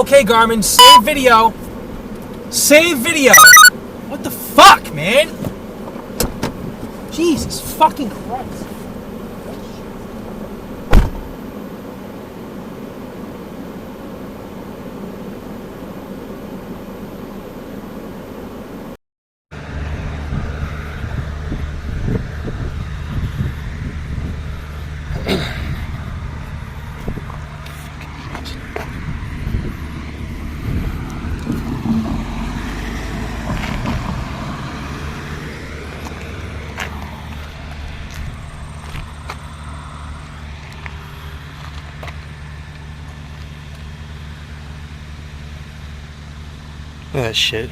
Okay, Garmin, save video. Save video. What the fuck, man? Jesus fucking Christ. That shit.